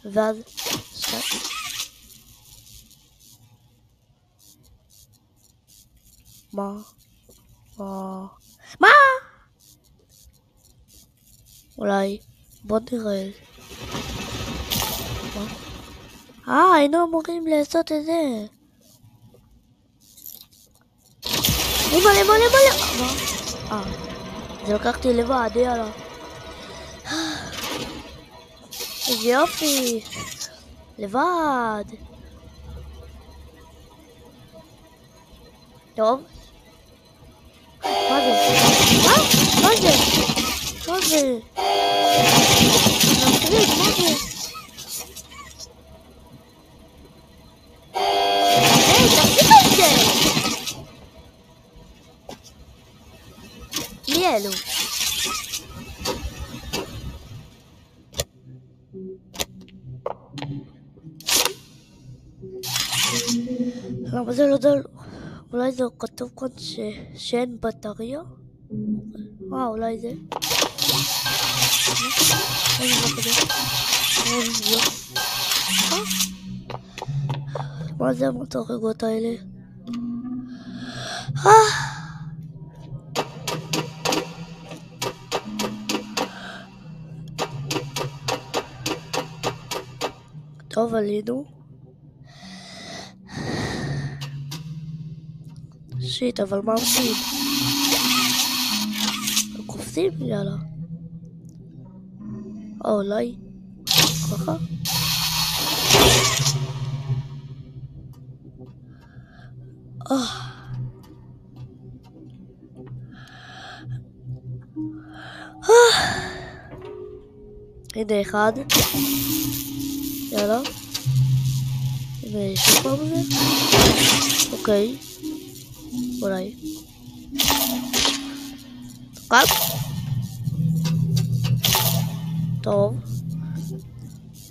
ואז... מה? מה? אולי... בוא נראה. מה? היינו אמורים לעשות את זה. מלא. מה? זה לקחתי לבד, יאללה. איזה יופי. לבד. טוב. מה זה? מה זה? מה זה? תפסיק את זה! מי אלו? למה זה לא דל? אולי זה כתוב כאן שאין בטריה? אולי זה? מה זה המתרגות האלה? טוב, עלינו. שיט, אבל מה עושים? קופצים? יאללה. אולי. ככה? הנה אחד. יאללה. הנה יש פעם זה. אוקיי. אולי. קל. טוב.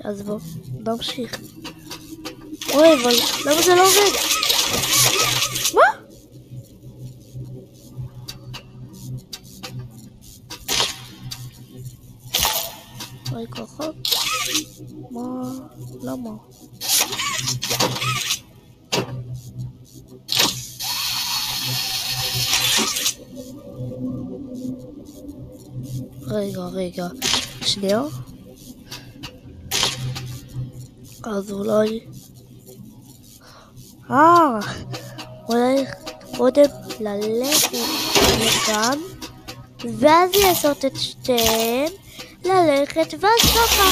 אז בוא, נמשיך. אוי, אבל למה זה לא עובד? מה? אוי, ככה? מה? למה? רגע. שנייה. אז אולי... אולי קודם ללכת לכאן, ואז לעשות את שתיהן, ללכת ואז ככה.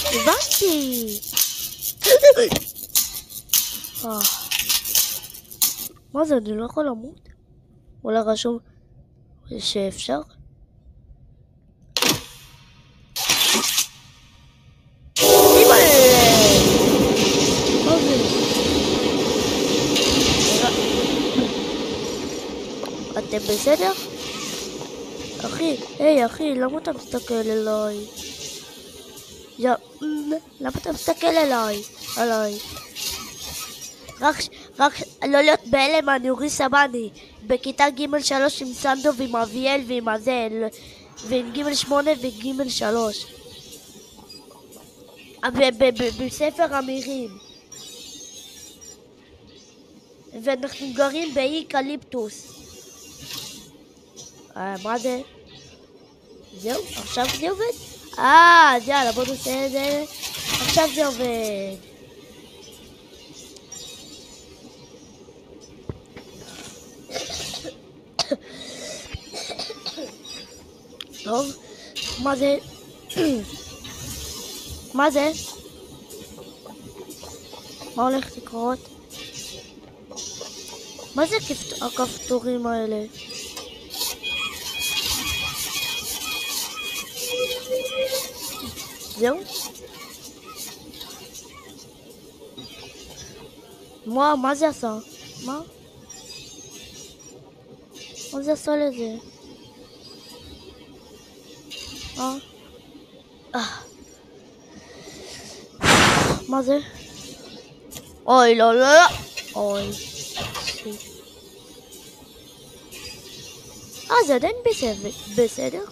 הבנתי. מה זה? אני לא יכול למות? אולי רשום שאפשר? אתם בסדר? אחי, היי אחי, למה אתה מסתכל אליי? למה אתה מסתכל עליי? רק לא להיות בהלם, אני אורי סבני בכיתה ג' 3 עם סנדו ועם אביאל ועם הזל ועם ג' 8 וג' 3 בספר אמירים, ואנחנו גרים באי קליפטוס. מה זה? זהו? עכשיו זה עובד? אז יאללה, בוא נעשה את זה. עכשיו זה עובד. טוב, מה זה? מה זה? מה הולך לקרות? מה זה הכפתורים האלה? זהו? מה זה עשה? מה זה עשה לזה? מה זה? אוי, לא. אוי. זה עדיין בסדר?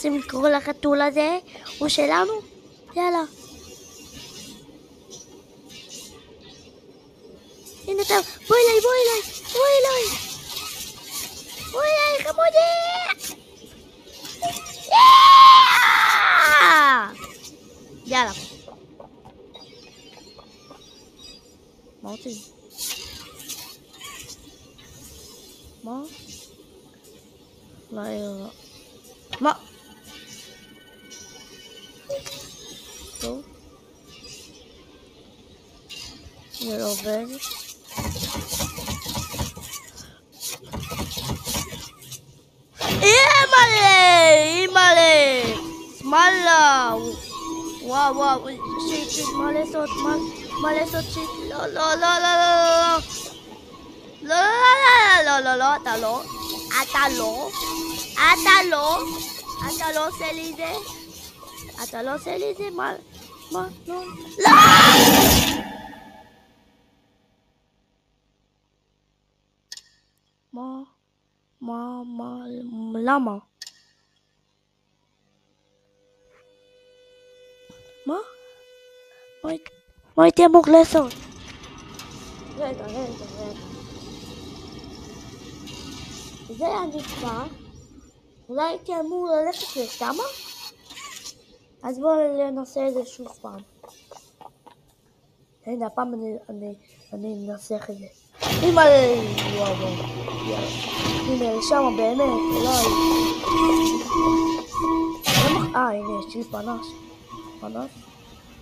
רוצים לקרוא לחתול הזה? הוא שלנו? יאללה. הנה אתה, בואי אליי, חמודי! יאללה. מה רוצים? מה? מה? טוב. זה לא עובד. אימא'לה! שמאלה! וואו, שיט, מה לעשות? שיט? לא, אתה לא עושה לי זה. מה? לא. למה? מה הייתי אמור לעשות? רגע. זה היה נקבע. אולי הייתי אמור ללכת לשמה? אז בואו ננסה את זה שוב פעם. הנה, הפעם אני אנסה את זה. וואו. הנה, לשם באמת, אולי. הנה, יש לי פנס.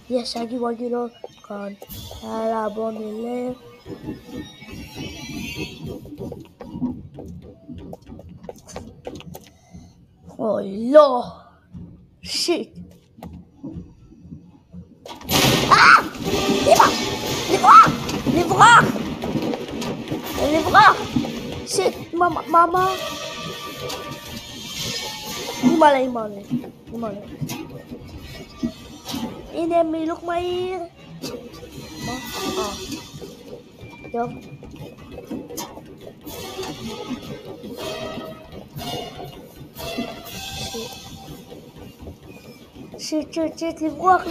יש, אגי לא כאן. יאללה, בואו נלך. אוי, לא. שיט. אמא! לברוח! שיט, מאמה. אימא'לה. הנה מילוק מהיר. מה? טוב. שיט, לברוח.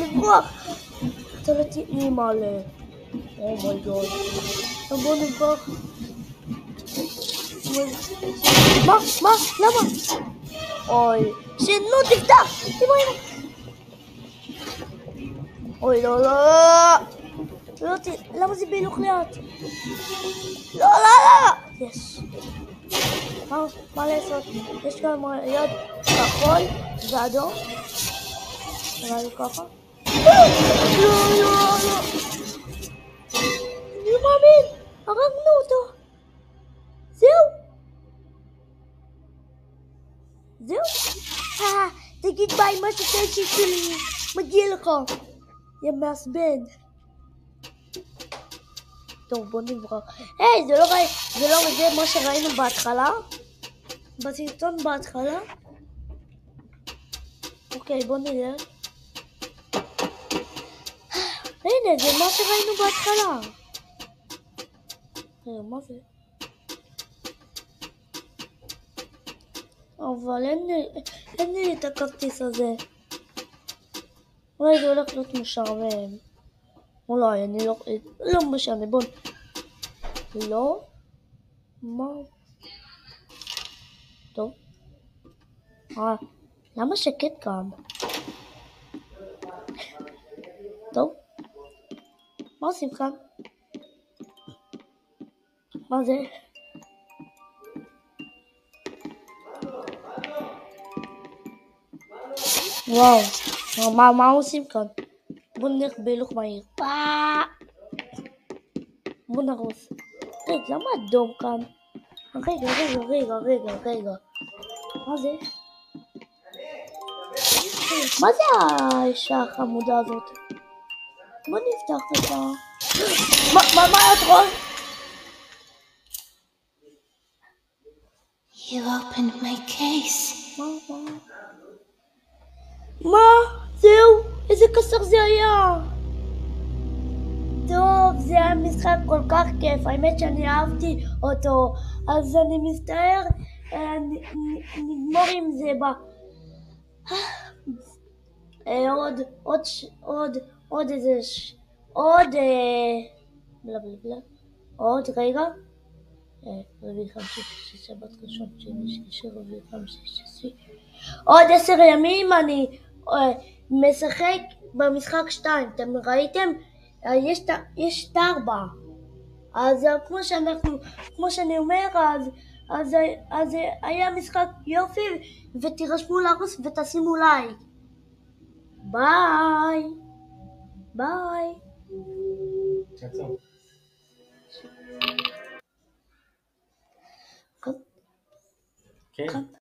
אתה לא תהיה מלא. אומייגוד. בוא נברח. מה? למה? אוי. שינו, תפתח. אוי, לא. למה זה בהילוך לאט? לא. יש. מה לעשות? יש כאן יד כחול ואדום. נראה לי ככה. לא. אני לא מאמין. הרגנו אותו. זהו. תגיד ביי, מה שתשי שלי. מגיע לך. יא מעצבן. טוב, בוא נברח. היי, זה מה שראינו בהתחלה? בסרטון בהתחלה? אוקיי, בוא נלך. הנה, זה מה שראינו בהתחלה. מה זה? אבל אין לי את הכרטיס הזה. אולי זה הולך להיות משעמם. אולי, אני לא משנה, בוא. לא? מה? טוב. למה שקט כאן? טוב. מה עושים כאן? מה זה? וואו, מה עושים כאן? בוא נלך בהילוך מהיר. בוא נרוס. רגע, למה אדום כאן? רגע. מה זה? מה זה האישה החמודה הזאת? בוא נפתח אותה. מה את רואה? You opened my case. מה? זהו? איזה קסר זה היה? טוב, זה היה משחק כל כך כיף, האמת שאני אהבתי אותו, אז אני מצטער, נגמור עם זה עוד איזה... עוד... בלה בלה בלה. עוד רגע. רביעי חמישי שישי שבת ראשון שני שלישי רביעי חמישי שישי. עוד 10 ימים אני משחק במשחק 2. אתם ראיתם? יש את 4. אז כמו שאני אומר, אז היה משחק יופי, ותירשמו לערוץ ותשימו לייק. ביי. ביי. כן.